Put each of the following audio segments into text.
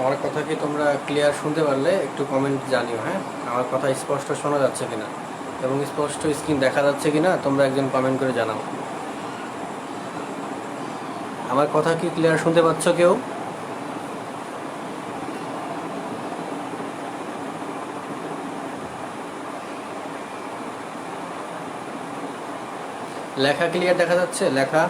আমার কথা কি তোমরা ক্লিয়ার শুনতে পারলে একটু কমেন্ট জানিও। হ্যাঁ, আমার কথা স্পষ্ট শোনা যাচ্ছে কিনা এবং স্পষ্ট স্ক্রিন দেখা যাচ্ছে কিনা তোমরা একজন কমেন্ট করে জানাও। আমার কথা কি ক্লিয়ার শুনতে পাচ্ছ কেউ? লেখা ক্লিয়ার দেখা যাচ্ছে? লেখা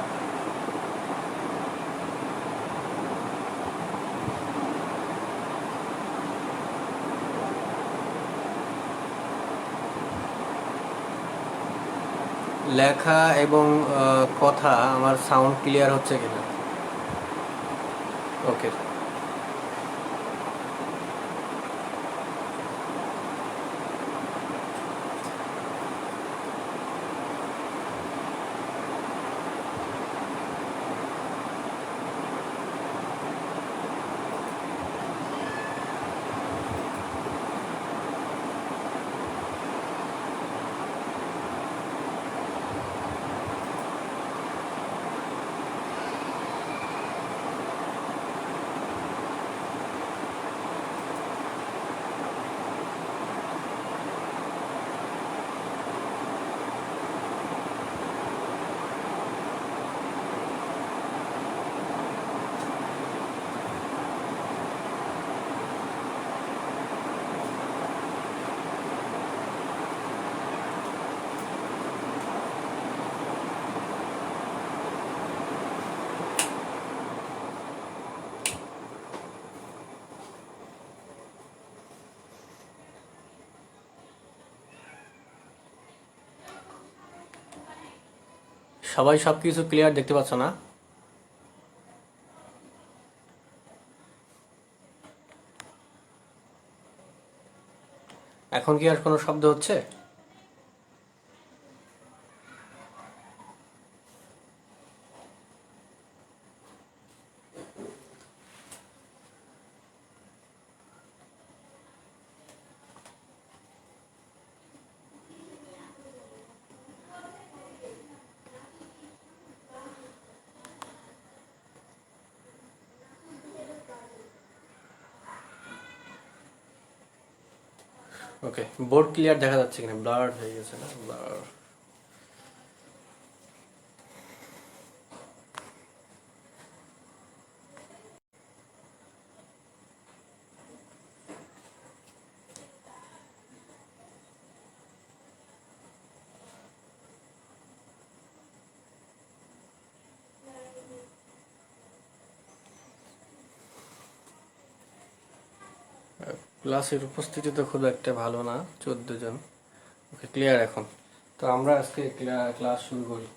লেখা এবং কথা আমার সাউন্ড ক্লিয়ার হচ্ছে কিনা? ওকে। সবাই সব কিছু ক্লিয়ার দেখতে পাচ্ছ না? এখন কি আর কোনো শব্দ হচ্ছে? ওকে, বোর্ড ক্লিয়ার দেখা যাচ্ছে কিনা? ব্লার হয়ে গেছে না? ব্লার। ক্লাসের উপস্থিতি তো খুব একটা ভালো না, 14 জন। ওকে, ক্লিয়ার এখন। তো আমরা আজকে ক্লাস শুরু করি।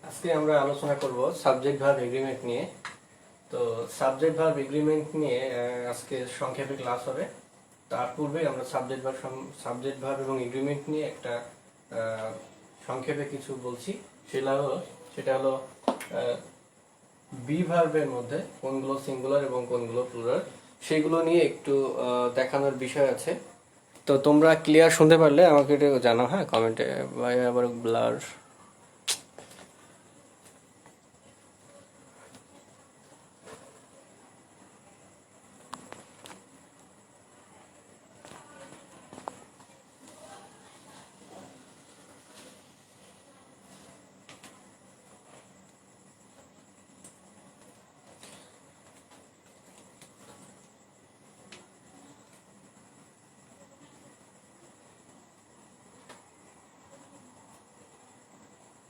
আজকে আমরা আলোচনা করব সাবজেক্ট ভার্ব এগ্রিমেন্ট নিয়ে। তো সাবজেক্ট ভার্ব এগ্রিমেন্ট নিয়ে আজকে সংক্ষেপে ক্লাস হবে। তার পূর্বে আমরা সাবজেক্ট ভার্ব এবং এগ্রিমেন্ট নিয়ে একটা সংক্ষেপে কিছু বলছি। সেটা হলো বি ভার্বের মধ্যে কোনগুলো সিঙ্গুলার এবং কোনগুলো প্লুরাল, সেগুলো নিয়ে একটু দেখানোর বিষয় আছে। তো তোমরা ক্লিয়ার শুনতে পারলে আমাকে একটু জানাও, হ্যাঁ, কমেন্টে। ভাই আবার ব্লার।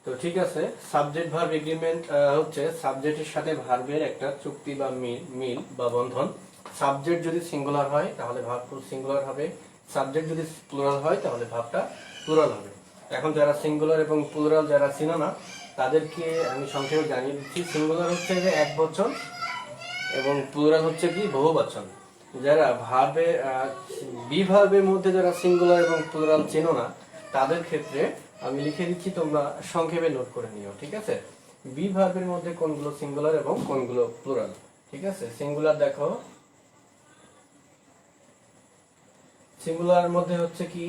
তো ঠিক আছে, সাবজেক্ট ভার্ব এগ্রিমেন্ট হচ্ছে সাবজেক্টের সাথে ভার্বের একটা চুক্তি বা মিল বা বন্ধন। সাবজেক্ট যদি সিঙ্গুলার হয় তাহলে ভার্ব সিঙ্গুলার হবে, সাবজেক্ট যদি প্লুরাল হয় তাহলে ভার্বটা প্লুরাল হবে। এখন যারা সিঙ্গুলার এবং প্লুরাল যারা চিনো না তাদেরকে আমি সংক্ষেপে জানিয়ে দিচ্ছি। সিঙ্গুলার হচ্ছে যে এক বচন এবং প্লুরাল হচ্ছে কি বহু বচন। যারা ভার্বের বি ভার্বের মধ্যে যারা সিঙ্গুলার এবং প্লুরাল চেনো না তাদের ক্ষেত্রে আমি লিখে দিচ্ছি, তোমরা সংক্ষেপে নোট করে নিও, ঠিক আছে? বি ভার্বের মধ্যে কোনগুলো সিঙ্গুলার এবং কোনগুলো প্লুরাল। ঠিক আছে, সিঙ্গুলার দেখো, সিঙ্গুলার মধ্যে হচ্ছে কি,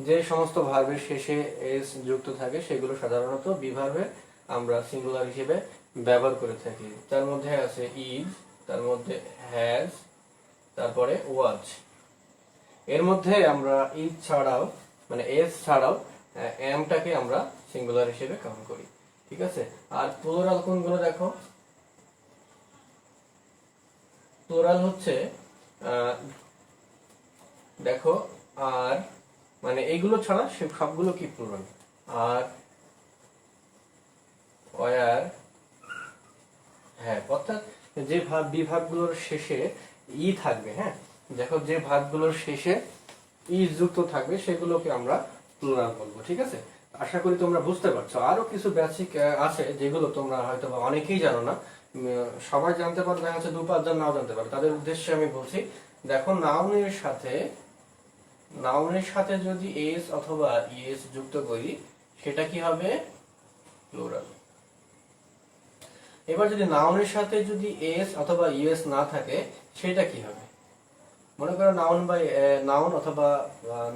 যে সমস্ত ভার্বের শেষে এস যুক্ত থাকে সেগুলো সাধারণত বি ভার্বে আমরা সিঙ্গুলার হিসেবে ব্যবহার করে থাকি। তার মধ্যে আছে ইজ, তার মধ্যে হ্যাজ, তারপরে ওয়াজ। এর মধ্যে আমরা ইজ ছাড়াও মানে এস ছাড়াও এমটাকে আমরা সিঙ্গুলার হিসেবে কাউন্ট করি। ঠিক আছে, আর প্লুরাল কোনগুলো দেখো, প্লুরাল হচ্ছে দেখো আর, মানে এইগুলো ছাড়া সবগুলো কি প্লুরাল। আর, ওয়ার, হ্যাঁ, অর্থাৎ যে বিভাগগুলোর শেষে ই থাকবে, হ্যাঁ দেখো যে ভাগগুলোর শেষে ই যুক্ত থাকবে সেগুলোকে আমরা প্লুরাল বলবো। ঠিক আছে, আশা করি তোমরা বুঝতে পারছো। আরো কিছু বেসিক আছে যেগুলো তোমরা হয়তো বা অনেকেই জানো না, সবাই জানতে পারে, দেখা যাচ্ছে 2-5 জন নাও জানতে পারে, তাদের উদ্দেশ্যে আমি বলছি। দেখো নাউনের সাথে যদি এস অথবা ইএস যুক্ত করি সেটা কি হবে, প্লুরাল। এবার যদি নাউনের সাথে যদি এস অথবা ইএস না থাকে সেটা কি হবে, মনে করো নাউন অথবা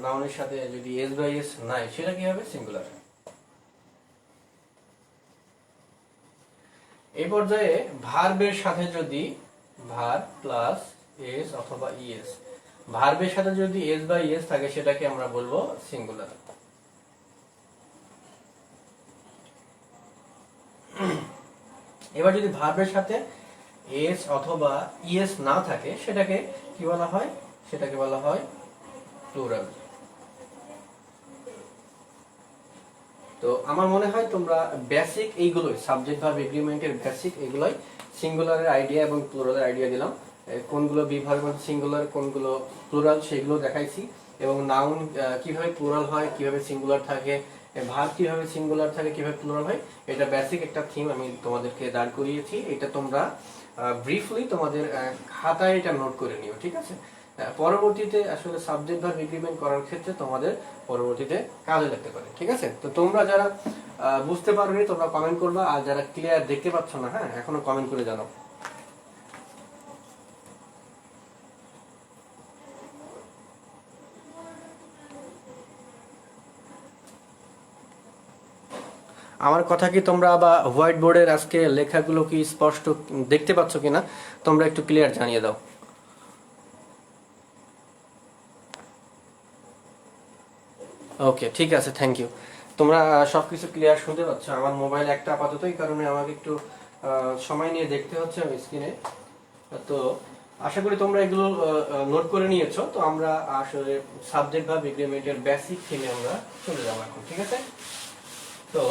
নাউনের সাথে যদি এস বা ইএস নাই, সেটা কি হবে, সিঙ্গুলার। এই পর্যায়ে ভার্বের সাথে যদি ভার্ব প্লাস এস অথবা ইএস, ভার্বের সাথে যদি এস বা ইএস থাকে সেটাকে আমরা বলবো সিঙ্গুলার। এবার যদি ভার্বের সাথে এস অথবা ইএস না থাকে সেটাকে কি বলা হয়, সেটাকে বলা হয় প্লুরাল। তো আমার মনে হয় তোমরা বেসিক এইগুলোই, সাবজেক্ট ভার্ব এগ্রিমেন্টের বেসিক এগুলোই, সিঙ্গুলারের আইডিয়া এবং প্লুরালের আইডিয়া দিলাম, কোনগুলো বি ভার্ব সিঙ্গুলার কোনগুলো প্লুরাল সেগুলো দেখাইছি, এবং নাউন কিভাবে প্লুরাল হয়, কিভাবে সিঙ্গুলার থাকে, ভার্ব কিভাবে সিঙ্গুলার থাকে, কিভাবে প্লুরাল হয়, এটা বেসিক একটা থিম আমি তোমাদেরকে দাঁড় করিয়েছি। এটা তোমরা ব্রিফলি তোমাদের খাতায় এটা নোট করে নিও। ঠিক আছে, পরবর্তীতে আসলে সাবজেক্ট ভার্ব এগ্রিমেন্ট করার ক্ষেত্রে তোমাদের পরবর্তীতে কাজে লাগতে পারে। ঠিক আছে, তো তোমরা যারা বুঝতে পারোনি তোমরা কমেন্ট করবা, আর যারা ক্লিয়ার দেখতে পাচ্ছ না, হ্যাঁ এখনো কমেন্ট করে জানাও। আমার কথা কি তোমরা বা হোয়াইট বোর্ডের আজকে লেখাগুলো কি স্পষ্ট দেখতে পাচ্ছ কিনা তোমরা একটু ক্লিয়ার জানিয়ে দাও। ওকে, ঠিক আছে, থ্যাংক ইউ। তোমরা সবকিছু ক্লিয়ার শুনতে পাচ্ছ। আমার মোবাইল একটা আপাতত, এই কারণে আমাকে একটু সময় নিয়ে দেখতে হচ্ছে স্ক্রিনে। তো আশা করি তোমরা এগুলো নোট করে নিয়েছো। তো আমরা আসলে সাবজেক্ট ভার্ব এগ্রিমেন্টের বেসিক থিমে আমরা চলে যাবো এখন। ঠিক আছে, তো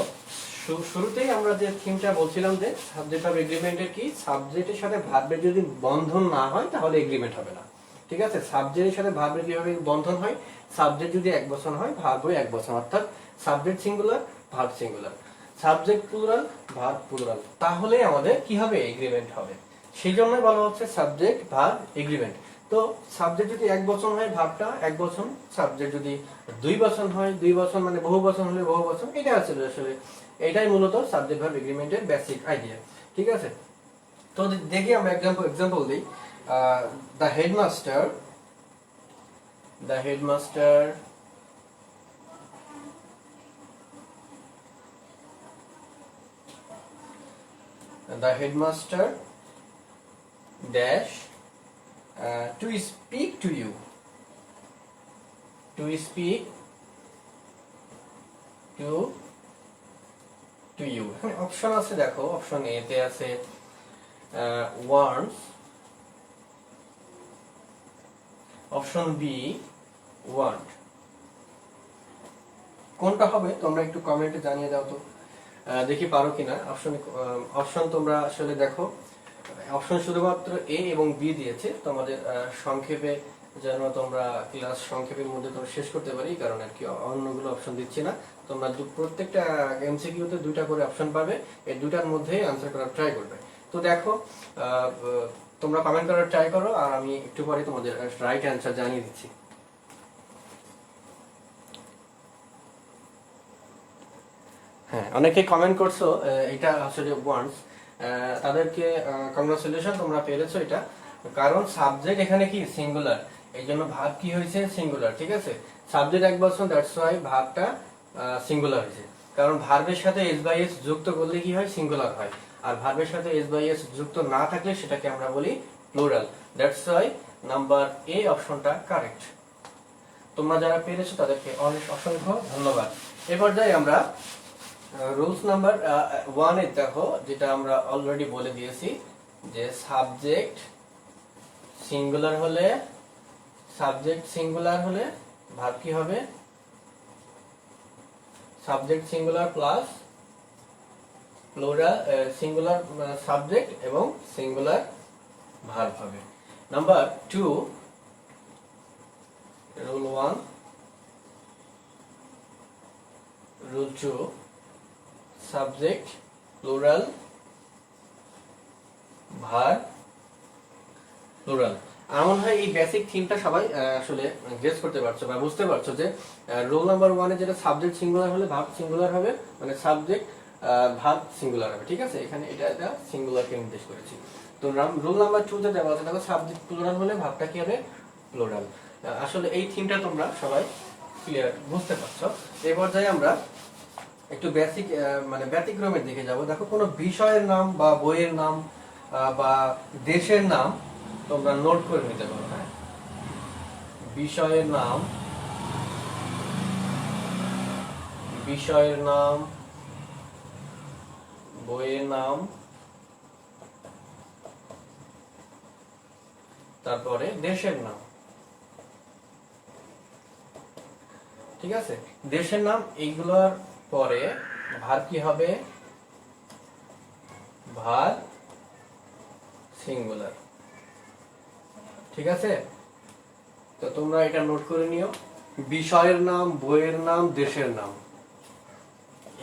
শুরুতেই আমরা যে থিমটা বলছিলাম যে সাবজেক্ট ভার্ব এগ্রিমেন্টের কি, সাবজেক্টের সাথে ভার্বের যদি বন্ধন না হয় তাহলে এগ্রিমেন্ট হবে না। ঠিক আছে, সাবজেক্টের সাথে ভার্বের কিভাবে বন্ধন হয়, সাবজেক্ট যদি এক বচন হয় ভার্বও এক বচন, অর্থাৎ subject singular verb singular, subject plural verb plural, তাহলে আমাদের কি হবে, এগ্রিমেন্ট হবে। সেই জন্যই বলা হচ্ছে সাবজেক্ট ভার্ব এগ্রিমেন্ট। তো সাবজেক্ট যদি এক বচন হয় ভার্বটা এক বচন, সাবজেক্ট যদি দুই বচন হয় দুই বচন, মানে বহু বচন হলে বহু বচন। এটা আছে আসলে, এটাই মূলত সাবজেক্ট ভার্ব এগ্রিমেন্টের বেসিক আইডিয়া। ঠিক আছে, তো দেখি আমরা এক্সাম্পল দিই। The headmaster dash to speak to you, to you। এখানে অপশন আছে, দেখো অপশন এ তে আছে wants, অপশন বি want। কোনটা হবে তোমরা একটু কমেন্টে জানিয়ে দাও তো, দেখি পারো কিনা। অপশন তোমরা আসলে দেখো, অপশন শুধুমাত্র এ এবং বি দিয়েছে, তোমাদের সংক্ষেপে যেন তোমরা ক্লাস সংক্ষেপের মধ্যে তোমরা শেষ করতে পারি, কারণ আর কি অন্যগুলো অপশন দিচ্ছি না। তোমরা প্রত্যেকটা এমসিকিউতে দুইটা করে অপশন পাবে, এই দুটার মধ্যেই আনসার করার ট্রাই করবে। তো দেখো তোমরা কমেন্ট করার ট্রাই করো, আর আমি একটু পরে তোমাদের রাইট অ্যান্সার জানিয়ে দিচ্ছি। হ্যাঁ, অনেকে কমেন্ট করছো এটা আসলে ওয়ান্স, তাদেরকে কংগ্রাচুলেশন, তোমরা পেরেছো এটা। কারণ সাবজেক্ট এখানে কি সিঙ্গুলার, এই জন্য ভার্ব কি হয়েছে সিঙ্গুলার, ঠিক আছে। সাবজেক্ট এক বলছো, দ্যাটস ওয়াই ভার্বটা সিঙ্গুলার হয়েছে। কারণ ভার্বের সাথে এস বাই এস যুক্ত করলে কি হয়, সিঙ্গুলার হয়। আর ভার্বের সাথে এস বাই এস যুক্ত না থাকলে সেটাকে আমরা বলি plural. That's why number A অপশনটা কারেক্ট। তোমরা যারা পেরেছো তাদেরকে অনেক অসংখ্য ধন্যবাদ। এবার যাই আমরা রুলস নাম্বার 1 এ দেখো, যেটা আমরা অলরেডি বলে দিয়েছি যে সাবজেক্ট সিঙ্গুলার হলে ভার্ব কি হবে, subject singular plus plural, singular subject এবং সিঙ্গুলার ভার্ব হবে। Number 2, rule 1, rule 2, subject plural verb plural. আমার মনে হয় এই বেসিক থিমটা সবাই আসলে গেস করতে পারছো বা বুঝতে পারছো যে রুল নাম্বার 1 এ যেটা সাবজেক্ট সিঙ্গুলার হলে ভার্ব সিঙ্গুলার হবে, মানে সাবজেক্ট ভার্ব সিঙ্গুলার হবে, ঠিক আছে। এখানে এটা সিঙ্গুলারকে নির্দেশ করেছি। তো রুল নাম্বার 2 তে দেওয়া আছে দেখো, সাবজেক্ট প্লুরাল হলে ভার্বটা কি হবে, প্লুরাল। আসলে এই থিমটা তোমরা সবাই ক্লিয়ার বুঝতে পারছো। এই পর্যায়ে আমরা একটু বেসিক মানে ব্যতিক্রমের দিকে যাব। দেখো, কোনো বিষয়ের নাম বা বইয়ের নাম বা দেশের নাম তোমরা নোট করে নিতে পারো। হ্যাঁ, বিষয়ের নাম, বইয়ের নাম, তারপরে দেশের নাম, ঠিক আছে। দেশের নাম এইগুলোর পরে ভার্ব কি হবে, ভার্ব সিঙ্গুলার, ঠিক আছে। তো তোমরা এটা নোট করে নিও, বিষয়ের নাম, বইয়ের নাম, দেশের নাম,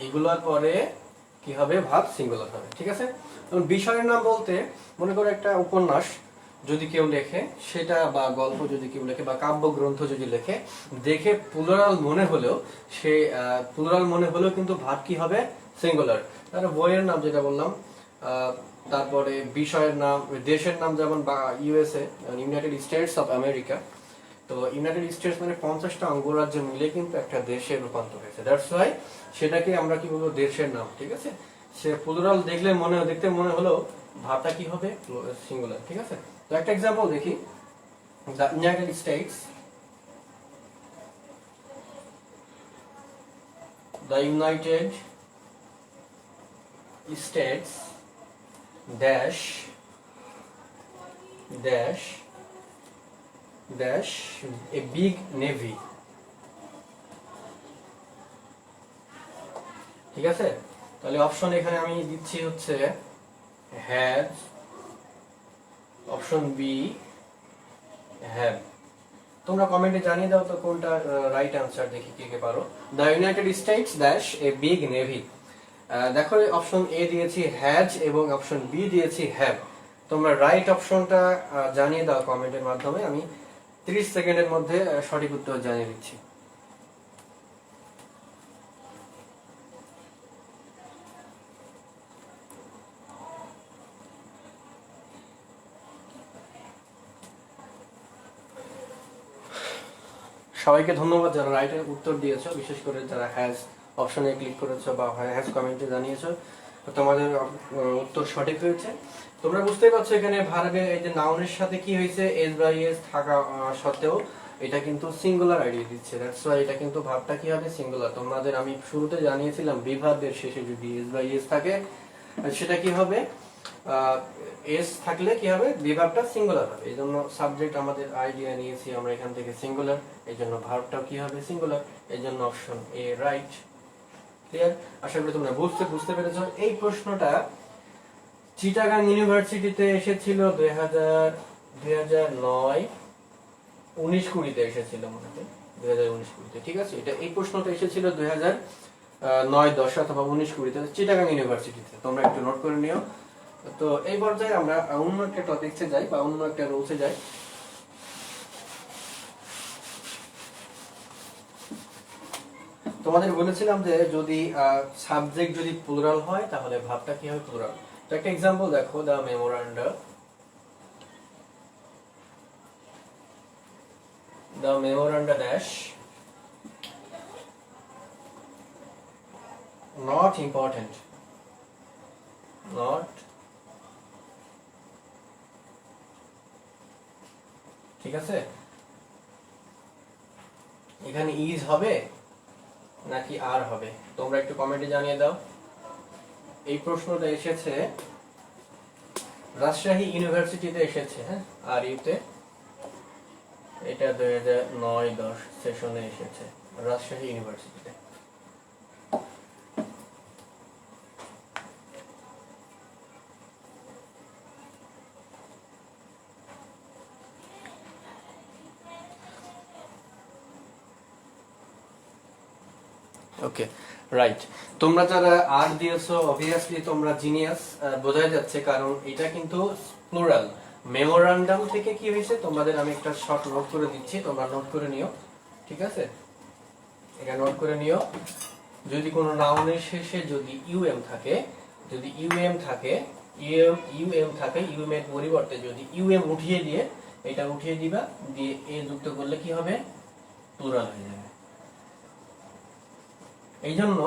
এগুলোর পরে কি হবে, ভার্ব সিঙ্গুলার হবে, ঠিক আছে। বিষয়ের নাম বলতে মনে করো একটা উপন্যাস যদি কেউ লেখে, সেটা বা গল্প যদি কেউ লেখে বা কাব্যগ্রন্থ যদি লেখে, দেখে প্লুরাল মনে হলেও কিন্তু ভার্ব কি হবে, সিঙ্গুলার। তাহলে বইয়ের নাম যেটা বললাম, তারপরে বিষয়ের নাম, দেশের নাম যেমন বা USA, United states of America. তো ইউনাইটেড স্টেটস মানে 50টা অঙ্গরাজ্য মিলে কিন্তু একটা দেশে রূপান্তর হয়েছে, দ্যাটস ওয়াই সেটাকে আমরা কি বলবো, দেশের নাম, ঠিক আছে। সে প্লুরাল দেখতে মনে হলো ভাবটা কি হবে, সিঙ্গুলার, ঠিক আছে। তো একটা एग्जांपल দেখি, the United states, dash a big navy, ঠিক আছে। তাহলে অপশন এখানে আমি দিচ্ছি হচ্ছে হ্যাজ, অপশন বি হ্যাভ। তোমরা কমেন্টে জানিয়ে দাও তো কোনটা রাইট আনসার, দেখি কে কে পারো। The United states dash a big navy. দেখো, অপশন এ দিয়েছি হ্যাজ এবং অপশন বি দিয়েছি হ্যাভ। তোমরা রাইট অপশনটা জানিয়ে দাও কমেন্টের মাধ্যমে, আমি 30 সেকেন্ডের মধ্যে সঠিক উত্তর জানিয়ে দিচ্ছি। সবাইকে ধন্যবাদ যারা রাইটের উত্তর দিয়েছো, বিশেষ করে যারা হ্যাজ অপশনে ক্লিক করেছো বা হ্যাজ কমেন্টে জানিয়েছো, তোমাদের উত্তর সঠিক হয়েছে। তোমরা বুঝতেই পারছো এখানে ভার্বে এই যে নাউনের সাথে কি হয়েছে, এস বাই এস থাকা সত্ত্বেও এটা কিন্তু সিঙ্গুলার আইডিয়া দিচ্ছে, দ্যাটস ওয়াই এটা কিন্তু ভার্বটা কি হবে, সিঙ্গুলার। তোমাদের আমি শুরুতে জানিয়েছিলাম বিভার্বের শেষে যদি এস বাই এস থাকে সেটা কি হবে, এস থাকলে কি হবে, বিভার্বটা সিঙ্গুলার হবে। এই জন্য সাবজেক্ট আমাদের আইডিয়া নিয়েছি আমরা এখান থেকে সিঙ্গুলার, এই জন্য ভার্বটাও কি হবে, সিঙ্গুলার। এই জন্য অপশন এ রাইট। ক্লিয়ার? আশা করি তোমরা বুঝতে পেরেছো। এই প্রশ্নটা চিটাগাং ইউনিভার্সিটিতে এসেছিল 2009 19-20 এসেছিল, মনে হয় 2019-20, ঠিক আছে। এই প্রশ্নটা এসেছিল 2009-10 অথবা 19-20 চিটাগাং ইউনিভার্সিটিতে, তোমরা একটু নোট করে নিও। তো এই পর্যায়ে আমরা অন্য একটা টপিকসে যাই বা অন্য একটা রুলসে যাই। তো তোমাদের বলেছিলাম যে যদি সাবজেক্ট যদি প্লুরাল হয় তাহলে ভার্বটা কি হবে? প্লুরাল। তো একটা এক্সাম্পল দেখো, the memoranda dash not important, not, ঠিক আছে? এখানে ইজ হবে নাকি আর হবে? তোমরা একটু কমেন্টে জানিয়ে দাও। এই প্রশ্নটা এসেছে রাজশাহী ইউনিভার্সিটিতে এসেছে, হ্যাঁ, আর ইউতে। এটা 2009-10 সেশনে এসেছে রাজশাহী ইউনিভার্সিটিতে। ওকে, রাইট। তোমরা যারা আর দিয়েছো অবভিয়াসলি তোমরা জিনিয়াস, বোঝাই যাচ্ছে, কারণ এটা কিন্তু প্লুরাল। মেমোরান্ডাম থেকে কি হয়েছে তোমাদের আমি একটা শর্ট নোট করে দিচ্ছি, তোমরা নোট করে নিও, ঠিক আছে? এটা নোট করে নিও। যদি কোনো নাউনের শেষে যদি ইউএম থাকে, ইউএম এর পরিবর্তে যদি ইউএম উঠিয়ে দিয়ে এটা উঠিয়ে দিবা, দিয়ে এ যুক্ত করলে কি হবে? প্লুরাল হয়ে যাবে। এই জন্য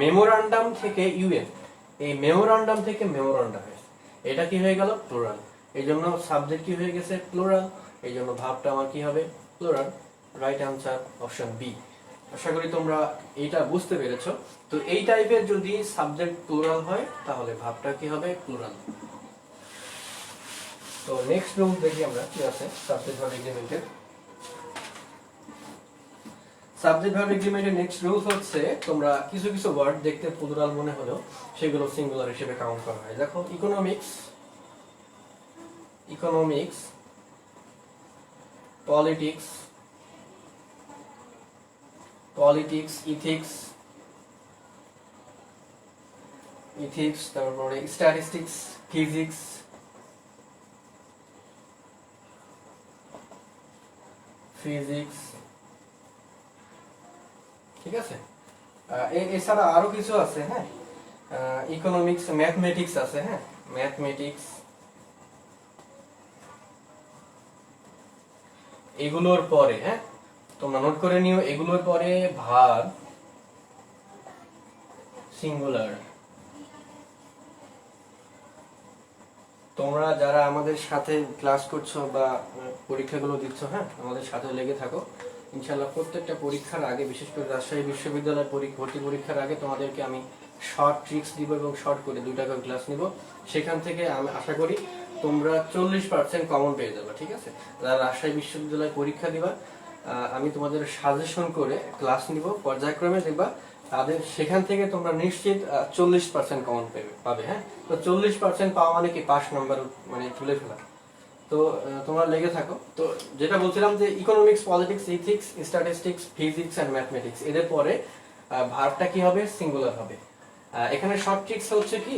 মেমোরান্ডাম থেকে ইউএম, এই মেমোরান্ডাম থেকে মেমোরান্ডা হয়েছে, এটা কি হয়ে গেল? প্লুরাল। এই জন্য সাবজেক্ট কি হয়ে গেছে? প্লুরাল। এই জন্য ভার্বটা আমার কি হবে? Plural. Right answer option B. আশা করি তোমরা এইটা বুঝতে পেরেছো। তো এই টাইপের যদি সাবজেক্ট প্লুরাল হয় তাহলে ভার্বটা কি হবে? প্লুরাল। তো নেক্সট রুল দেখি আমরা কি আছে সাবজেক্ট ভার্ব এগ্রিমেন্টের। সাবজেক্ট ভার্ব এগ্রিমেন্টের নেক্সট রুল হচ্ছে, তোমরা কিছু কিছু ওয়ার্ড দেখতে প্লুরাল মনে হলেও সেগুলো সিঙ্গুলার হিসেবে কাউন্ট করা হয়। দেখো, ইকোনমিক্স, পলিটিক্স, ইথিক্স, তারপরে স্ট্যাটিস্টিক্স, ফিজিক্স, ঠিক আছে? এছাড়া আরো কিছু আছে, হ্যাঁ, ইকোনমিক্স, ম্যাথমেটিক্স আছে, হ্যাঁ, ম্যাথমেটিক্স। এগুলোর পরে, হ্যাঁ, তোমরা নোট করে নিও, এগুলোর পরে ভার্ব সিঙ্গুলার। তোমরা যারা আমাদের সাথে ক্লাস করছো বা পরীক্ষাগুলো দিচ্ছ, হ্যাঁ, আমাদের সাথে লেগে থাকো। ইনশাআল্লাহ প্রত্যেকটা পরীক্ষার আগে, বিশেষ করে রাজশাহী বিশ্ববিদ্যালয়ের ভর্তি পরীক্ষার আগে তোমাদেরকে আমি শর্ট ট্রিক্স দিব এবং শর্ট করে 2 টাকা ক্লাস নিব। সেখান থেকে আমি আশা করি তোমরা 40% কমন পেয়ে যাবে, ঠিক আছে? যারা রাজশাহী বিশ্ববিদ্যালয়ে পরীক্ষা দিবা, আমি তোমাদের সাজেশন করে ক্লাস নিব, পর্যায়ক্রমে দেখবা তাদের সেখান থেকে তোমরা নিশ্চিত 40% কমন পাবে, হ্যাঁ। তো 40% পাওয়া মানে কি? পাস নাম্বার মানে তুলে ফেলা। তো তোমরা লেগে থাকো। তো যেটা বলছিলাম যে economics, politics, ethics, statistics, physics and mathematics, এদের পরে ভার্বটা কি হবে? সিঙ্গুলার হবে। এখানে শর্ট ট্রিক্স হচ্ছে কি,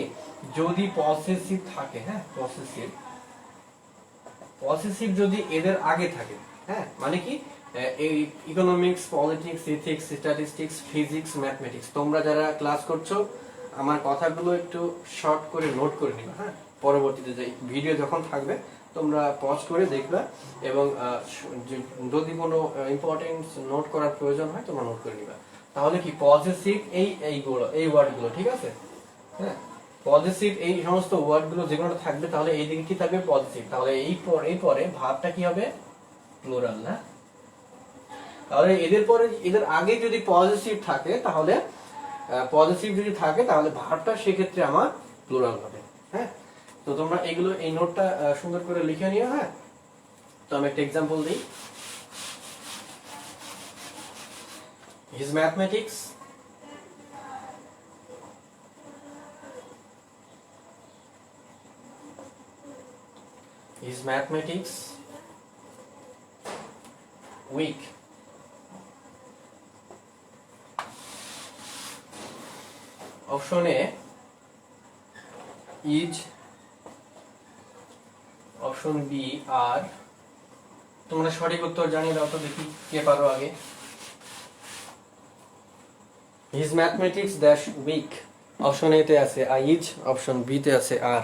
যদি পসেসিভ থাকে, হ্যাঁ, পসেসিভ যদি এদের আগে থাকে, হ্যাঁ, মানে কি, এই economics, politics, ethics, statistics, physics, mathematics, তোমরা যারা ক্লাস করছো আমার কথাগুলো একটু শর্ট করে নোট করে নিবা, হ্যাঁ। পরবর্তীতে যে ভিডিও যখন থাকবে তোমরা পজ করে দেখবা, এবং যদি কোনো ইম্পর্টেন্ট নোট করার প্রয়োজন হয় তোমরা নোট করে নিবা। তাহলে কি পজিটিভ এই ওয়ার্ডগুলো, ঠিক আছে? হ্যাঁ, পজিটিভ এই সমস্ত ওয়ার্ডগুলো যেগুলো থাকবে তাহলে এই দিকে কি থাকবে? পজিটিভ। তাহলে এই পরে ভার্বটা কি হবে? প্লুরাল, না? তাহলে এদের আগে যদি পজিটিভ থাকে তাহলে ভার্বটা সেক্ষেত্রে আমার প্লুরাল হবে, হ্যাঁ। তো তোমরা এগুলো এই নোটটা সুন্দর করে লিখে নিও, হ্যাঁ। তো আমি একটা এক্সাম্পল দিই। His mathematics weak. Option A is, option B are. তোমরা সঠিক উত্তর জানিয়ে দাও তো, দেখি কে পারো আগে। His mathematics dash weak, option A তে আছে ইজ, অপশন বি তে আছে আর।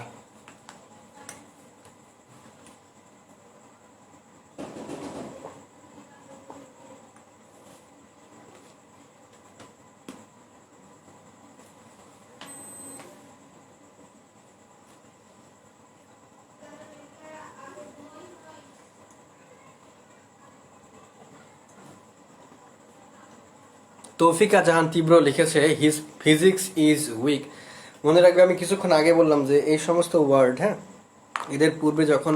তৌফিকা জাহান তীব্র লিখেছে হিজ ফিজিক্স ইজ উইক। মনে রাখবে আমি কিছুক্ষণ আগে বললাম যে এই সমস্ত ওয়ার্ড, হ্যাঁ, এদের পূর্বে যখন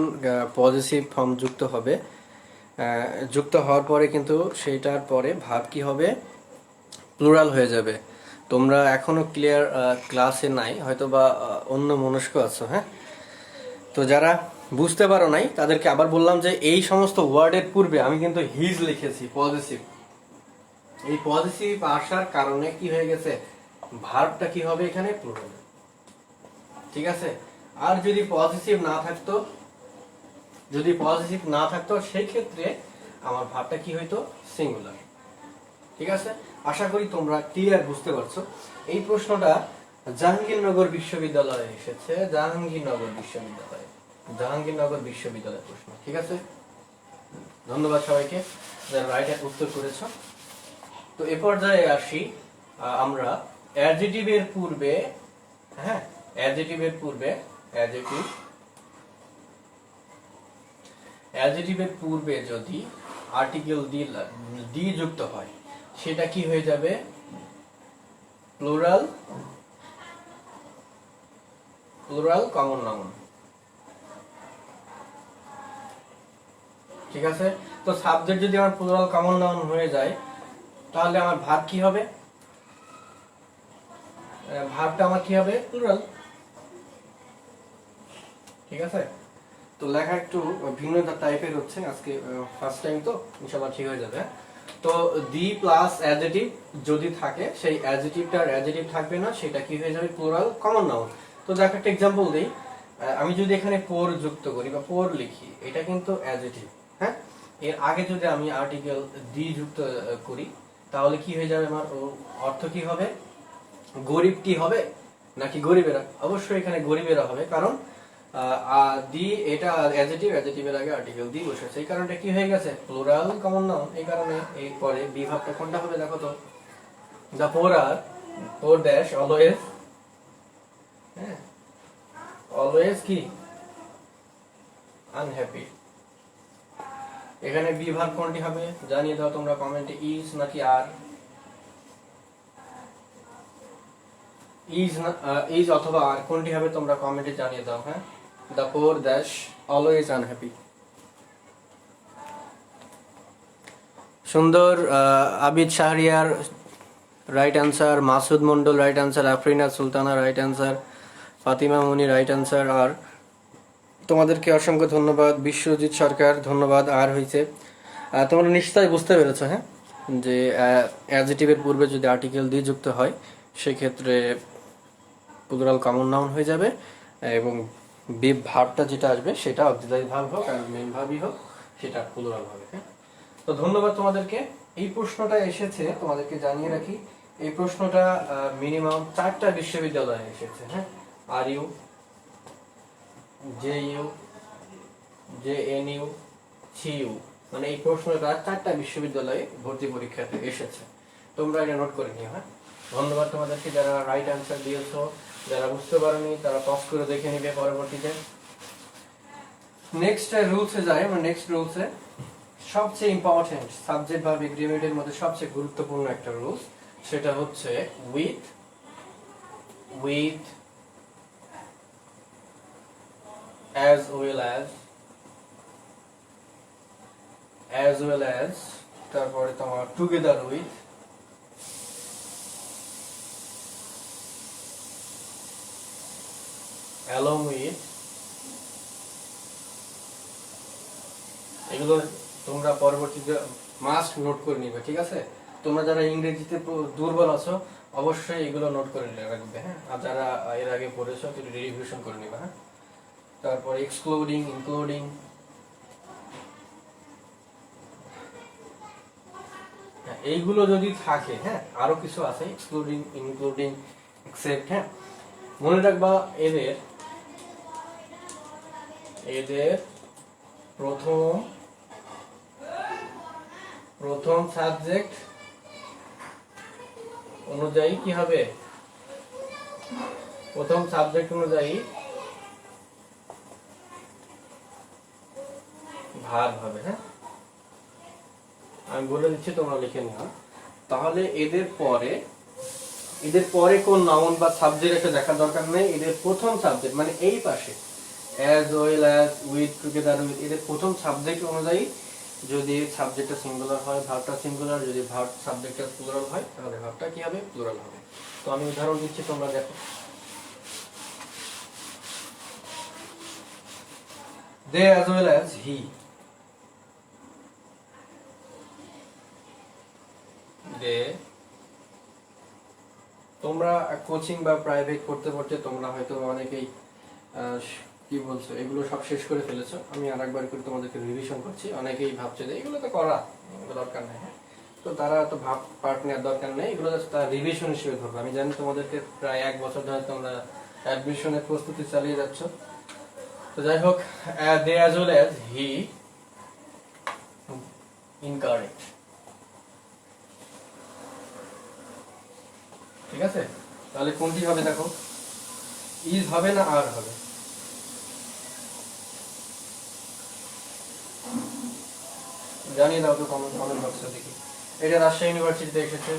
পজিটিভ ফর্ম যুক্ত হবে, যুক্ত হওয়ার পরে কিন্তু সেইটার পরে ভাব কি হবে, প্লুরাল হয়ে যাবে। তোমরা এখনো ক্লিয়ার ক্লাসে নাই, হয়তো বা অন্য মনস্ক আছো, হ্যাঁ। তো যারা বুঝতে পারো নাই তাদেরকে আবার বললাম যে এই সমস্ত ওয়ার্ডের পূর্বে আমি কিন্তু হিজ লিখেছি পজিটিভ। এই পজিটিভ আসার কারণে কি হয়ে গেছে, ভার্বটা কি হবে এখানে, প্লুরাল। ঠিক আছে। আর যদি পজিটিভ না থাকতো সেই ক্ষেত্রে আমার ভার্বটা কি হইতো, সিঙ্গুলার। ঠিক আছে, আশা করি তোমরা ক্লিয়ার বুঝতে পারছো। এই প্রশ্নটা জাহাঙ্গীরনগর বিশ্ববিদ্যালয়ে এসেছে, জাহাঙ্গীরনগর বিশ্ববিদ্যালয়ের প্রশ্ন। ঠিক আছে, ধন্যবাদ সবাইকে যারা রাইট উত্তর করেছো। তো এ পর্যায়ে আসি আমরা অ্যাডজেটিভের পূর্বে, হ্যাঁ, অ্যাডজেটিভের পূর্বে যদি আর্টিকেল ডি যুক্ত হয় সেটা কি হয়ে যাবে, প্লুরাল কমন নাউন। ঠিক আছে। তো সাবজেক্ট যদি আমার প্লুরাল কমন নাউন হয়ে যায় তাহলে আমার ভার্ব কি হবে, ভার্বটা আমার কি হবে, প্লুরাল। ঠিক আছে। তো লেখা একটু ভিন্ন টাইপের হচ্ছে আজকে, ফার্স্ট টাইম তো ইনশাআল্লাহ ঠিক হয়ে যাবে। তো দি প্লাস অ্যাডজেটিভ যদি থাকে, সেই অ্যাডজেটিভটার অ্যাডজেটিভ থাকবে না, সেটা কি হয়ে যাবে, প্লুরাল কমন নাউন। তো দেখো একটা এক্সাম্পল দেই, আমি যদি এখানে পোর যুক্ত করি বা পোর লিখি, এটা কিন্তু অ্যাডজেটিভ, হ্যাঁ। এর আগে যদি আমি আর্টিকেল দি যুক্ত করি তাহলে কি হয়ে যাবে, আমার অর্থ কি হবে, গরিব কি হবে নাকি গরিবেরা, অবশ্যই এখানে গরিবেরা হবে, কারণ দি এটা অ্যাডজেটিভের আগে আর্টিকেল দি বসেছে, এই কারণে কি হয়ে গেছে, প্লুরাল কমন নাউন। এই কারণে এই পরে বি ভাবটা কোনটা হবে, দেখো তো, দা পোর ড্যাশ অলওয়েজ, হ্যাঁ, অলওয়েজ কি আনহ্যাপি। এখানে বি ভার্ব কোনটি হবে জানিয়ে দাও তোমরা কমেন্টে, ইজ নাকি আর, ইজ অথবা আর কোনটি হবে তোমরা কমেন্টে জানিয়ে দাও, হ্যাঁ। The poor dash always unhappy. সুন্দর, Abid Shahriar right answer, Masud Mondal right answer, Afrina Sultana right answer, Fatima Moni right answer. আর তোমাদেরকে অসংখ্য ধন্যবাদ, বিশ্বজিৎ সরকার ধন্যবাদ। আর হয়েছে তোমরা নিশ্চয়ই বুঝতে পেরেছো, হ্যাঁ, যে অ্যাডজেটিভের পূর্বে যদি আর্টিকেল দিয়ে যুক্ত হয় সেক্ষেত্রে প্লুরাল কমন নাউন হয়ে যাবে, এবং ভার্বটা যেটা আসবে সেটা অক্সিলারি ভার্ব হোক আর মেইন ভার্বই হোক, সেটা প্লুরাল হবে, হ্যাঁ। তো ধন্যবাদ তোমাদেরকে। এই প্রশ্নটা এসেছে, তোমাদেরকে জানিয়ে রাখি, এই প্রশ্নটা মিনিমাম 4টা বিশ্ববিদ্যালয়ে এসেছে, হ্যাঁ। R U, JU, JNU, CU, মানে এই প্রশ্নটা 4টা বিশ্ববিদ্যালয়ে ভর্তি পরীক্ষাতে এসেছে। তোমরা এটা নোট করে নিও, হ্যাঁ। ধন্যবাদ তোমাদেরকে যারা রাইট অ্যান্সার দিয়েছো, যারা বুঝতে পারোনি তারা পজ করে দেখে নিবে পরবর্তীতে। নেক্সট রুলসে যাই আমরা। নেক্সট রুলসে সবচেয়ে ইম্পর্টেন্ট সাবজেক্ট ভার্ব এগ্রিমেন্টের মধ্যে সবচেয়ে গুরুত্বপূর্ণ একটা রুলস, সেটা হচ্ছে উইথ as well as তারপরে তোমার টুগেদার উইথ, along with, এগুলো তোমরা পরবর্তীতে মাস্ট নোট করে নিবে, ঠিক আছে। তোমরা যারা ইংরেজিতে দুর্বল আছো অবশ্যই এগুলো নোট করে রাখবে, হ্যাঁ। আর যারা এর আগে পড়েছো একটু রিভিশন করে নিবে, হ্যাঁ। তারপর এক্সক্লুডিং, ইনক্লুডিং, এইগুলো যদি থাকে, হ্যাঁ আরো কিছু আছে এক্সক্লুডিং, ইনক্লুডিং, এক্সেপ্ট, হ্যাঁ মনে রাখবা এদের এদের প্রথম প্রথম সাবজেক্ট অনুযায়ী কি হবে, প্রথম সাবজেক্ট অনুযায়ী ভার্ব হবে। হ্যাঁ আমি বলে দিচ্ছি, তোমরা লিখে নিও। তাহলে এদের পরে কোন নাউন বা সাবজেক্ট একটা দেখার দরকার নেই। এদের প্রথম সাবজেক্ট মানে এই পাশে as well as, with, together with, এদের প্রথম সাবজেক্ট অনুযায়ী যদি সাবজেক্টটা সিঙ্গুলার হয় ভার্বটা সিঙ্গুলার, যদি ভার্ব সাবজেক্টটা প্লুরাল হয় তাহলে ভার্বটা কি হবে, প্লুরাল হবে। তো আমি উদাহরণ দিচ্ছি, তোমরা দেখো। They as well as he, they. তোমরা কোচিং বা প্রাইভেট করতে পড়তে তোমরা হয়তো অনেকেই কি বলছো এগুলো সব শেষ করে ফেলেছো। আমি আরেকবার করে তোমাদেরকে রিভিশন করছি। অনেকেই ভাবছে যে এগুলো তো করা, এগুলো দরকার নেই, তো তারা তো পার্ট নেওয়ার দরকার নেই, এগুলো তারা রিভিশন হিসেবে ধরবে। আমি জানি তোমাদেরকে প্রায় 1 বছর ধরে তোমরা অ্যাডমিশনের প্রস্তুতি চালিয়ে যাচ্ছ। তো যাই হোক, they as well as he, incorrect, ঠিক আছে। তাহলে কোনটি হবে দেখো, ইজ হবে না আর হবে, জানিয়ে দাও তো কমেন্ট বক্সে দেখি। এটা রাজশাহী ইউনিভার্সিটিতে এসেছে,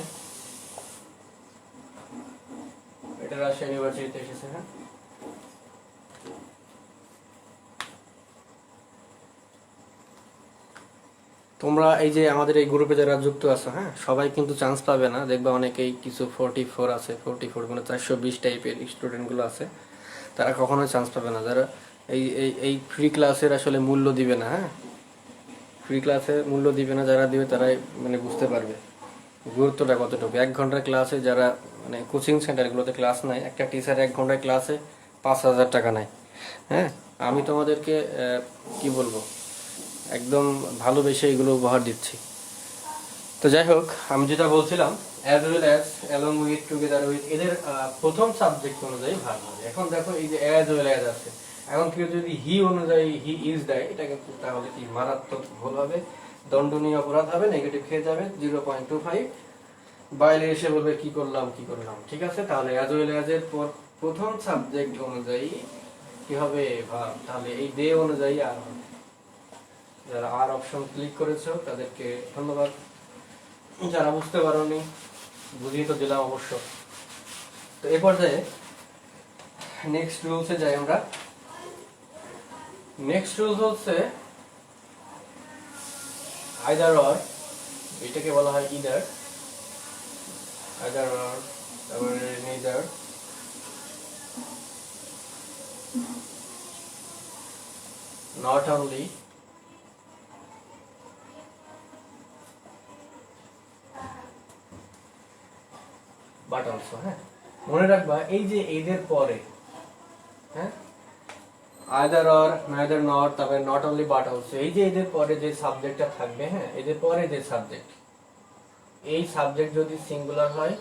এটা রাজশাহী ইউনিভার্সিটিতে এসেছে। হ্যাঁ তোমরা এই যে আমাদের এই গ্রুপে যারা যুক্ত আছো, হ্যাঁ সবাই কিন্তু চান্স পাবে না। দেখবা অনেকেই কিছু 44 আছে, 44 মানে 420 টাইপের স্টুডেন্টগুলো আছে, তারা কখনোই চান্স পাবে না। যারা এই এই এই ফ্রি ক্লাসের আসলে মূল্য দিবে না, হ্যাঁ ফ্রি ক্লাসে মূল্য দিবে না, যারা দিবে তারাই মানে বুঝতে পারবে গুরুত্বটা কতটুকু। 1 ঘন্টার ক্লাসে যারা মানে কোচিং সেন্টারগুলোতে ক্লাস নেয়, একটা টিচার 1 ঘন্টার ক্লাসে 5,000 টাকা নেয়। হ্যাঁ আমি তোমাদেরকে কি বলবো, একদম ভালোবেসে এগুলো উপহার দিচ্ছি। তো যাই হোক, আমি যেটা বলছিলাম, as well as, along with, together with, এদের প্রথম সাবজেক্ট অনুযায়ী ভার্ব হবে। এখন দেখো এই যে অ্যাজ ওয়েল অ্যাজ আছে, এখন কেউ যদি হি অনুযায়ী হি ইজ দেয়, এটা কিন্তু তাহলে কি মারাত্মক ভুল হবে, দণ্ডনীয় অপরাধ হবে, নেগেটিভ খেয়ে যাবে 0.25, বাইরে এসে বলবে কি করলাম, ঠিক আছে। তাহলে অ্যাজ ওয়েল অ্যাজ এর প্রথম সাবজেক্ট অনুযায়ী কি হবে ভার্ব, তাহলে এই দে অনুযায়ী আর হবে। যারা আর অপশন ক্লিক করেছো তাদেরকে ধন্যবাদ, যারা বুঝতে পারোনি বুঝিয়ে তো দিলাম অবশ্য। তো এই পর্যায়ে নেক্সট রুলসে যাই আমরা। নেক্সট রুল হচ্ছে আইদার অর, এটাকে বলা হয় ইদার, আইদার অর, তারপরে neither, not only, but also. হ্যাঁ মনে রাখবা এই যে এদের পরে, হ্যাঁ আইদার অর, নাইদার নট, তারপরে নট অনলি, বাট অলসো, এই যে এদের পরে যে সাবজেক্টটা থাকবে, হ্যাঁ এদের পরে যে সাবজেক্ট, এই সাবজেক্ট যদি সিঙ্গুলার হয়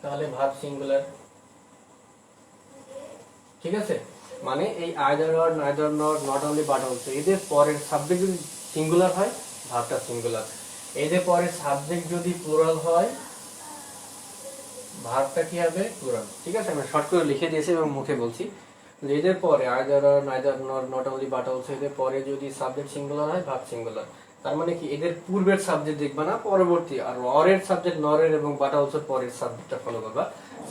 তাহলে ভার্ব সিঙ্গুলার, ঠিক আছে। মানে এই either or, neither not, not only, but also, এদের পরের সাবজেক্ট যদি সিঙ্গুলার হয় ভার্বটা সিঙ্গুলার, এদের পরের সাবজেক্ট যদি প্লুরাল হয় ভার্বটা কি হবে, প্লুরাল, ঠিক আছে। আমি শর্ট করে লিখে দিয়েছি এবং মুখে বলছি। এদের পরে either or, neither not, not only, but also, এদের পরে যদি সাবজেক্ট সিঙ্গুলার হয় ভার্ব সিঙ্গুলার। তার মানে কি এদের পূর্বের সাবজেক্ট দেখবা না, পরবর্তী, আর অরের সাবজেক্ট নরের এবং বাট অলসোর পরের সাবজেক্টটা ফলো করবা।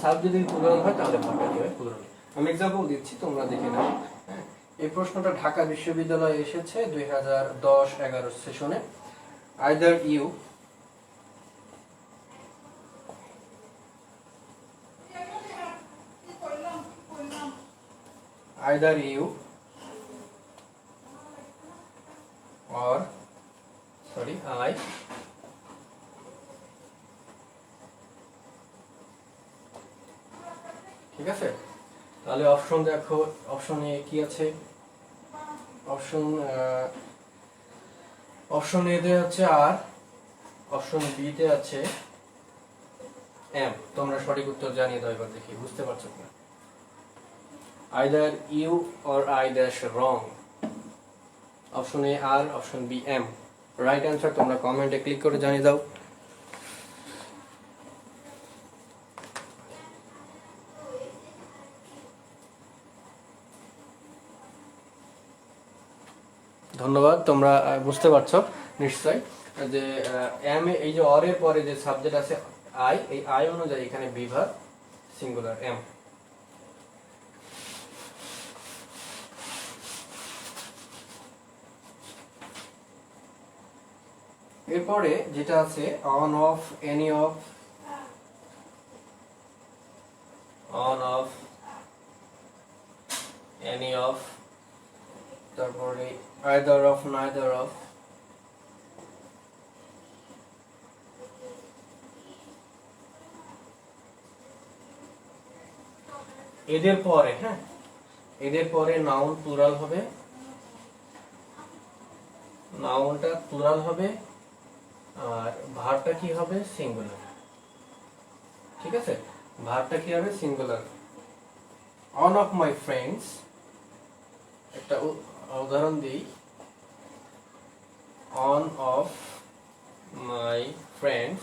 সাবজেক্ট যদি প্লুরাল হয় তাহলে ভার্বটা কি হবে, প্লুরাল। আমি এক্সাম্পল দিচ্ছি, তোমরা দেখে নাও। হ্যাঁ এই প্রশ্নটা ঢাকা বিশ্ববিদ্যালয়ে এসেছে 2010-11 সেশনে। Either you, either you or sorry I ঠিক আছে। তাহলে অপশন দেখো, অপশনে কি আছে, অপশন অপশন এ তে আছে আর, অপশন বি তে আছে এম। তোমরা সঠিক উত্তর জানিয়ে দাও এবার, দেখি বুঝতে পারছো কিনা। Either you or I dash wrong. Option A are, option B am. Right answer তোমরা কমেন্টে ক্লিক করে জানিয়ে দাও। ধন্যবাদ, তোমরা বুঝতে পারছো নিশ্চয় যে এম এই যে অর এর পরে যে সাবজেক্ট আছে আই, এই আই অনুযায়ী এখানে বিভার সিঙ্গুলার এম। এরপরে যেটা আছে on of, any of, on of, any of, তারপরে আইদার অফ, নাইদার অফ, এদের পরে, হ্যাঁ এদের পরে নাউন প্লুরাল হবে, নাউনটা প্লুরাল হবে, আর ভার্বটা কি হবে সিঙ্গুলার। ঠিক আছে, ভার্বটা কি হবে singular. One of my friends, একটা উদাহরণ দিই, one of my friends,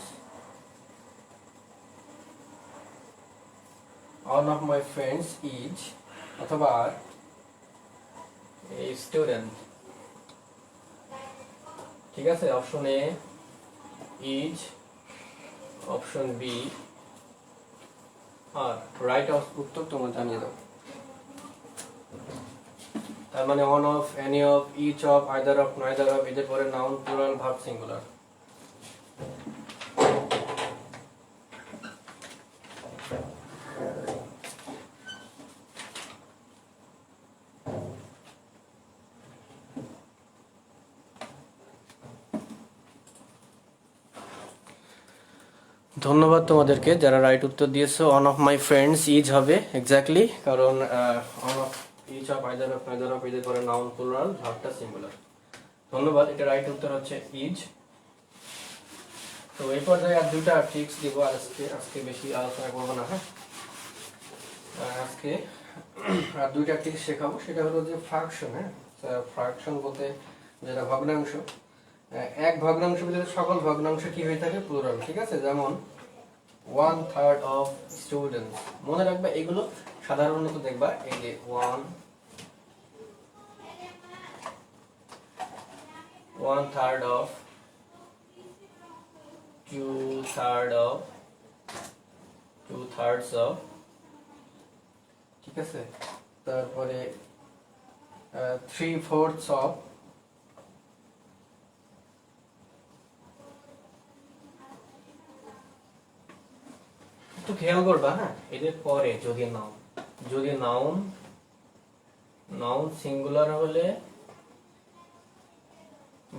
one of my friends is, অথবা আর এ স্টুডেন্ট। ঠিক আছে, option A is, option B are. Right উত্তর তোমরা জানিয়ে দাও। তার মানে one of, any of, each of, either of, neither of, এদের পরে নাউন প্লুরাল, ভার্ব সিঙ্গুলার। ধন্যবাদ তোমাদেরকে যারা রাইট উত্তর দিয়েছো। One of my friends is হবে এক্স্যাক্টলি, কারণ one of, each of, either of, neither of, এদের পরে নাউন প্লুরাল, ভার্বটা সিঙ্গুলার। ধন্যবাদ, এটা রাইট উত্তর হচ্ছে ইজ। তো এই পর্যায়ে আর দুইটা ট্রিক্স দিব, আজকে বেশি আলোচনা করবো না। হ্যাঁ, আজকে আর দুইটা ট্রিক্স শেখাবো, সেটা হলো যে ফ্র্যাকশন। হ্যাঁ, ফ্র্যাকশন বলতে যেটা ভগ্নাংশ, এক ভগ্নাংশ ভিতরে সকল ভগ্নাংশ কি হয়ে থাকে প্লুরাল। ঠিক আছে, যেমন 1/3 অফ স্টুডেন্টস, মনে রাখবা এগুলো সাধারণত দেখবা, এই যে 1/3 অফ, 2/3 অফ, 2/3 অফ। ঠিক আছে, তারপরে 3/4 অফ, একটু খেয়াল করবা। হ্যাঁ, এদের পরে যদি নাউন সিঙ্গুলার হলে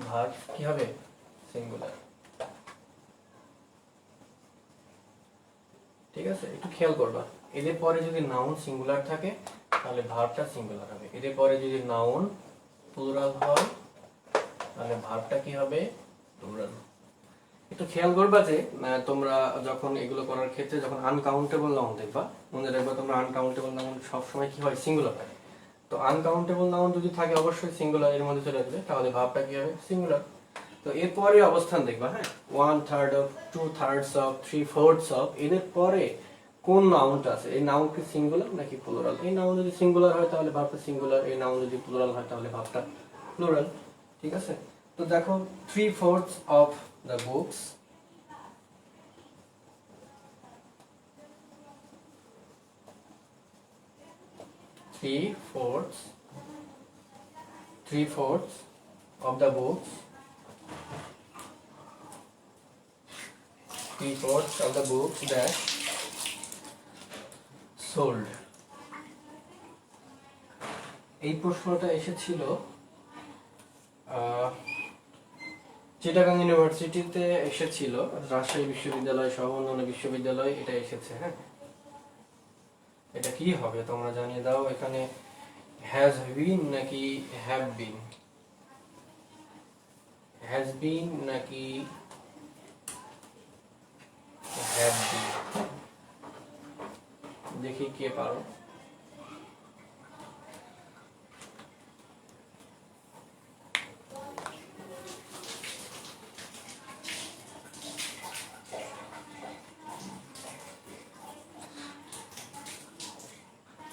ভার্ব কি হবে সিঙ্গুলার। ঠিক আছে, একটু খেয়াল করবা, এদের পরে যদি নাউন সিঙ্গুলার থাকে তাহলে ভার্বটা সিঙ্গুলার হবে, এদের পরে যদি নাউন প্লুরাল হয় তাহলে ভার্বটা কি হবে প্লুরাল। একটু খেয়াল করবা যে তোমরা যখন এগুলো করার ক্ষেত্রে যখন আনকাউন্টেবল নাউন দেখবা, মনে রাখবা তোমরা আনকাউন্টেবল নাউন সবসময় কি হয় সিঙ্গুলার হয়। তো আনকাউন্টেবল নাউন যদি থাকে অবশ্যই সিঙ্গুলার এর মধ্যে চলে আসবে, তাহলে ভাবটা কি হবে সিঙ্গুলার। তো এরপরে অবস্থান দেখবা, হ্যাঁ 1/3 অফ, 2/3 অফ, 3/4 অফ, এদের পরে কোন নাউনটা আছে, এই নাউন কি সিঙ্গুলার নাকি প্লুরাল। এই নাউন যদি সিঙ্গুলার হয় তাহলে ভাবটা সিঙ্গুলার, এই নাউন যদি প্লুরাল হয় তাহলে ভাবটা প্লুরাল। ঠিক আছে, তো দেখো 3/4 of the books, three-fourths of the books, 3/4 of the books that sold। এই প্রশ্নটা এসেছিল চিটাগাং ইউনিভার্সিটিতে এসেছিল, রাজশাহী বিশ্ববিদ্যালয় সহ অন্যান্য বিশ্ববিদ্যালয় এটা এসেছে। হ্যাঁ, এটা কি হবে তোমরা জানিয়ে দাও। এখানে হ্যাজ বিন নাকি হ্যাভ বিন, হ্যাজ বিন নাকি হ্যাভ বিন, দেখি কে পারো।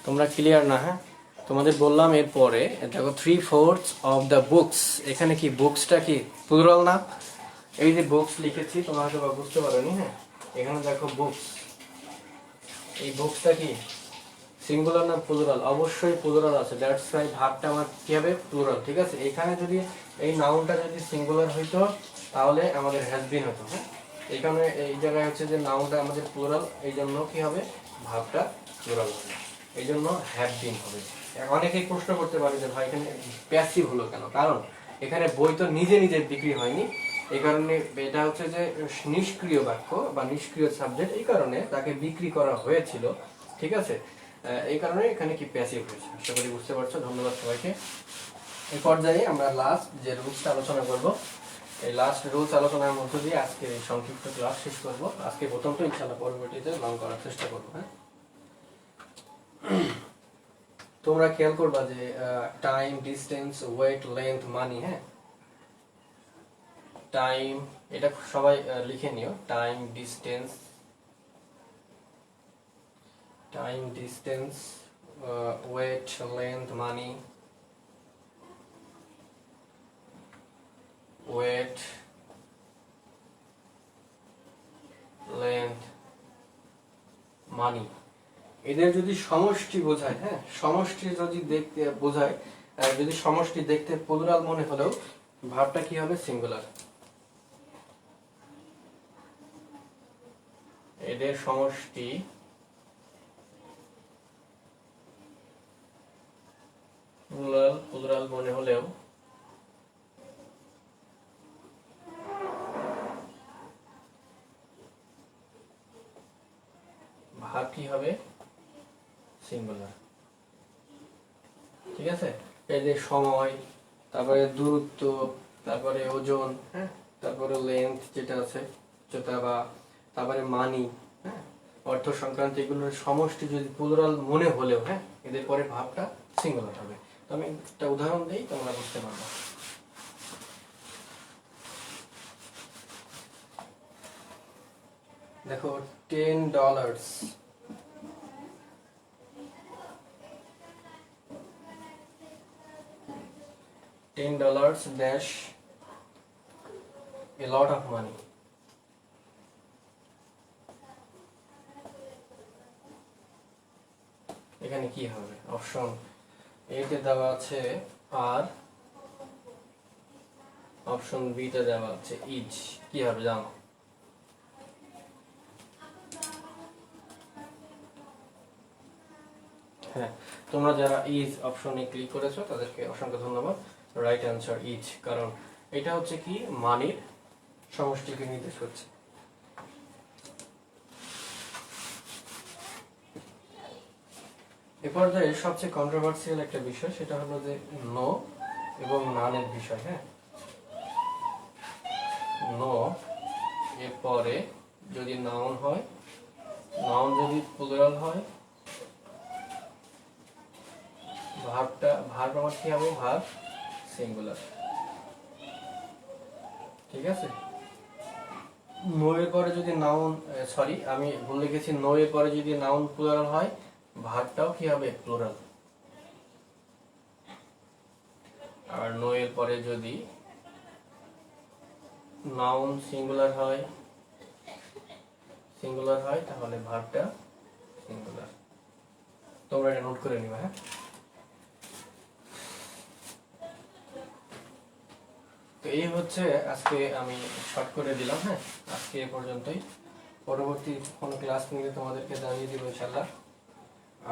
তোমরা ক্লিয়ার না? হ্যাঁ, তোমাদের বললাম এরপরে দেখো 3/4 অফ দ্য বুকস, এখানে কি বুকসটা কি প্লুরাল না? এই যে বুকস লিখেছি তোমরা হয়তো বুঝতে পারোনি। হ্যাঁ, এখানে দেখো বুকস, এই বুকসটা কি সিঙ্গুলার না প্লুরাল? অবশ্যই প্লুরাল আছে, দ্যাটস ওয়াই ভার্বটা আমার কি হবে প্লুরাল। ঠিক আছে, এখানে যদি এই নাউনটা যদি সিঙ্গুলার হইতো তাহলে আমাদের হ্যাজ বিন হতো। হ্যাঁ, এখানে এই জায়গায় হচ্ছে যে নাউনটা আমাদের প্লুরাল, এই জন্য কি হবে ভার্বটা প্লুরাল হবে, এই জন্য হ্যাভ বিন হবে। অনেকেই প্রশ্ন করতে পারে যে ভাই এখানে প্যাসিভ হলো কেন? কারণ এখানে বই তো নিজে নিজে বিক্রি হয়নি, এই কারণে এটা হচ্ছে যে নিষ্ক্রিয় বাক্য বা নিষ্ক্রিয় সাবজেক্ট, এই কারণে তাকে বিক্রি করা হয়েছিল। ঠিক আছে, এই কারণে এখানে কি প্যাসিভ হয়েছে। আশা করি বুঝতে পারছো। ধন্যবাদ সবাইকে। এই পর্যায়ে আমরা লাস্ট যে রুলসটা আলোচনা করব, এই লাস্ট রুলস আলোচনার মধ্য দিয়ে আজকে এই সংক্ষিপ্ত ক্লাস শেষ করব। আজকে প্রথমটা ইনশাআল্লাহ পরবর্তীতে লং করার চেষ্টা করব। হ্যাঁ, তোমরা খেয়াল করবা যে টাইম, ডিসটেন্স, ওয়েট, লেন্থ, মানি। হ্যাঁ, টাইম এটা সবাই লিখে নিও। টাইম, ডিসটেন্স, ওয়েট, লেন্থ, মানি, ওয়েট, লেন্থ, মানি, এদের যদি সমষ্টি বোঝায়, হ্যাঁ সমষ্টি যদি দেখতে বোঝায়, যদি সমষ্টি দেখতে প্লুরাল মনে হলেও ভার্বটা কি হবে সিঙ্গুলার। এদের সমষ্টি প্লুরাল মনে হলেও ভার্ব কি হবে সিঙ্গুলার। ঠিক আছে, এই যে সময়, তারপরে দূরত্ব, তারপরে ওজন, হ্যাঁ তারপরে লেন্থ যেটা আছে উচ্চতা, বা তারপরে মানি, হ্যাঁ অর্থ সংক্রান্ত, এগুলোর সমষ্টি যদি প্লুরাল মনে হলেও হ্যাঁ এদের পরে ভাবটা সিঙ্গুলার হবে। তো আমি একটা উদাহরণ দিই, তোমরা বুঝতে পারবে। দেখো $10, $10 dash a lot of money। এখানে কি হবে? অপশন এতে দেওয়া আছে আর, অপশন বি তে দেওয়া আছে ইজ। কি হবে জানো? হ্যাঁ, তোমরা যারা ইজ অপশনে ক্লিক করেছো তাদেরকে অসংখ্য ধন্যবাদ। রাইট অ্যান্সার ইজ, কারণ এটা হচ্ছে কি মানির সমষ্টিকে নির্দেশ করছে। এ পর্যায়ে সবচেয়ে কন্ট্রোভার্সিয়াল একটা বিষয়, সেটা হলো যে নো এবং নানের বিষয়। হ্যাঁ, নো এর পরে যদি নাউন হয়, নাউন যদি প্লুরাল হয়, ভার্ব আমার কি হবে? Verb singular. ঠিক আছে, নো এর পরে যদি নাউন, সরি আমি ভুল লিখেছি, নো এর পরে যদি নাউন প্লুরাল হয় ভার্বটাও কি হবে? প্লুরাল। আর নো এর পরে যদি নাউন সিঙ্গুলার হয় তাহলে ভার্বটা সিঙ্গুলার। তোমরা এটা নোট করে নিবা। হ্যাঁ, তো এই হচ্ছে আজকে আমি শর্ট করে দিলাম। হ্যাঁ, আজকে এ পর্যন্তই। পরবর্তী কোনো ক্লাস নিলে তোমাদেরকে জানিয়ে দিব ইনশাআল্লাহ।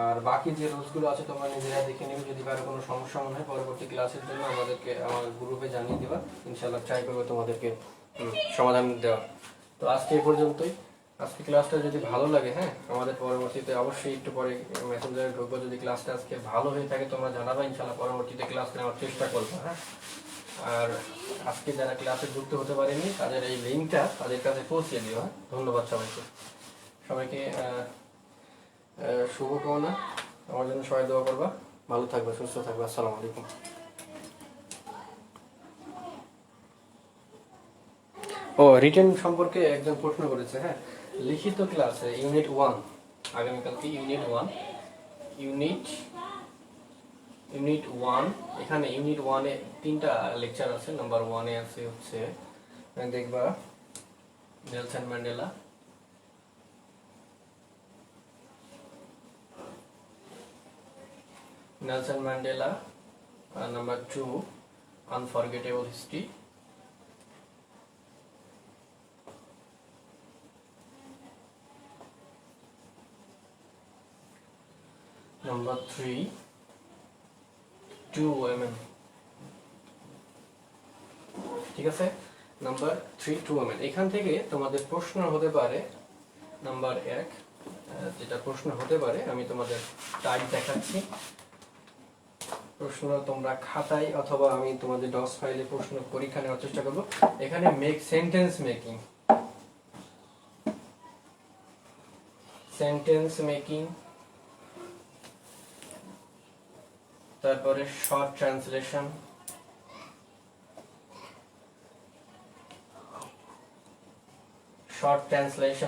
আর বাকি যে রুলসগুলো আছে তোমরা নিজেরা দেখে নিবে, যদি কারো কোনো সমস্যা মনে হয় পরবর্তী ক্লাসের জন্য আমাদেরকে আমার গ্রুপে জানিয়ে দিবা, ইনশাআল্লাহ ট্রাই করবো তোমাদেরকে সমাধান দেওয়া। তো আজকে এই পর্যন্তই। আজকে ক্লাসটা যদি ভালো লাগে, হ্যাঁ আমাদের পরবর্তীতে অবশ্যই একটু পরে মেসেঞ্জারে ঢুকবো। যদি ক্লাসটা আজকে ভালো হয়ে থাকে তোমরা জানাবা, ইনশাআল্লাহ পরবর্তীতে ক্লাস নেওয়ার চেষ্টা করবো। হ্যাঁ, আর আজকে যারা ক্লাসে যুক্ত হতে পারেনি তাদের এই লিঙ্কটা তাদের কাছে পৌঁছে দিও। ধন্যবাদ সবাইকে। সবাইকে শুভকামনা। আমার জন্য সবাই দোয়া করবা। ভালো থাকবে, সুস্থ থাকবে। আসসালামু আলাইকুম। ও রিটেন সম্পর্কে একজন প্রশ্ন করেছে। হ্যাঁ, লিখিত ক্লাসে ইউনিট 1 আগামীকালকে ইউনিট 1 এখানে ইউনিট 1 এ 3টা লেকচার আছে। নাম্বার 1 এ আছে হচ্ছে দেখবা Nelson Mandela, number 2 unforgettable history, number 3 2 women। ঠিক আছে, নাম্বার 3 2 women। এখান থেকে তোমাদের প্রশ্ন হতে পারে নাম্বার 1 যেটা প্রশ্ন হতে পারে, আমি তোমাদের টাইপ দেখাচ্ছি। প্রশ্ন তোমরা খাতায় অথবা আমি তোমাদের ডস ফাইলে প্রশ্ন পরীক্ষা নেওয়ার চেষ্টা করব। এখানে মেক সেন্টেন্স মেকিং, তারপরে শর্ট ট্রান্সলেশন,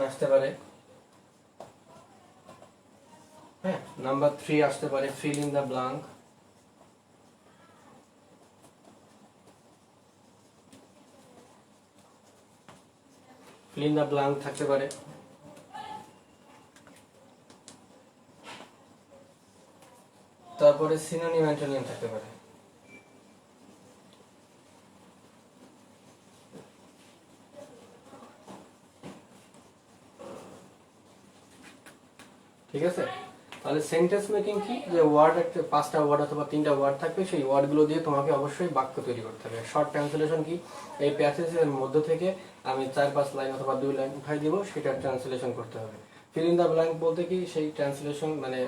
আসতে পারে। হ্যাঁ, নাম্বার 3 আসতে পারে ফিল ইন দ্য ব্ল্যাঙ্ক, থাকতে পারে। তারপরে সিনোনিম অ্যান্টোনিম থাকতে পারে। ঠিক আছে, তাহলে সেন্টেন্স মেকিং কি, যে ওয়ার্ড একটা 5টা ওয়ার্ড অথবা 3টা ওয়ার্ড থাকবে, সেই ওয়ার্ডগুলো দিয়ে তোমাকে অবশ্যই বাক্য তৈরি করতে হবে। শর্ট ট্রান্সলেশন কি, এই প্যাসেজের মধ্য থেকে আমি 4-5 লাইন অথবা 2 লাইন উঠাই দিব, সেটা ট্রান্সলেশন করতে হবে। ফিল ইন দ্য ব্ল্যাঙ্ক বলতে কি, সেই ট্রান্সলেশন মানে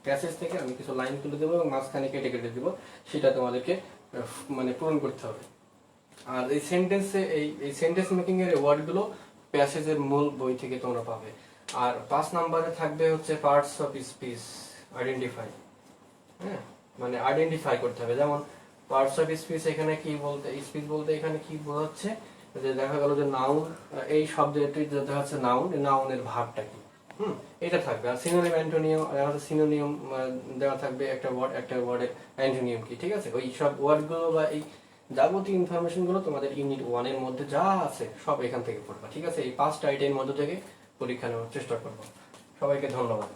প্যাসেজ থেকে আমি কিছু লাইন তুলে দেবো এবং মাঝখানে কেটে কেটে দেবো, সেটা তোমাদেরকে মানে পূরণ করতে হবে। আর এই সেন্টেন্সে এই সেন্টেন্স মেকিং এর ওয়ার্ডগুলো প্যাসেজের মূল বই থেকে তোমরা পাবে। আর 5 নম্বরে থাকবে হচ্ছে পার্টস অফ স্পিচ আইডেন্টিফাই। হ্যাঁ, মানে আইডেন্টিফাই করতে হবে। যেমন পার্টস অফ স্পিচ এখানে কি বলতে, স্পিচ বলতে এখানে কি বোঝাচ্ছে, যে দেখা গেল যে নাউন, এই শব্দটি দেখা যাচ্ছে নাউন, নাউনের ভাবটা কি, এটা থাকবে। আর সিনোনিম অ্যান্টোনিম, সিনোনিম দেওয়া থাকবে একটা ওয়ার্ডের অ্যান্টোনিম কি। ঠিক আছে, ওই সব ওয়ার্ডগুলো বা এই যাবতীয় ইনফরমেশন গুলো তোমাদের ইউনিট 1 এর মধ্যে যা আছে সব এখান থেকে পড়বা। ঠিক আছে, এই 5টা আইটেমের মধ্যে থেকে পরীক্ষা নেওয়ার চেষ্টা করবো। সবাইকে ধন্যবাদ।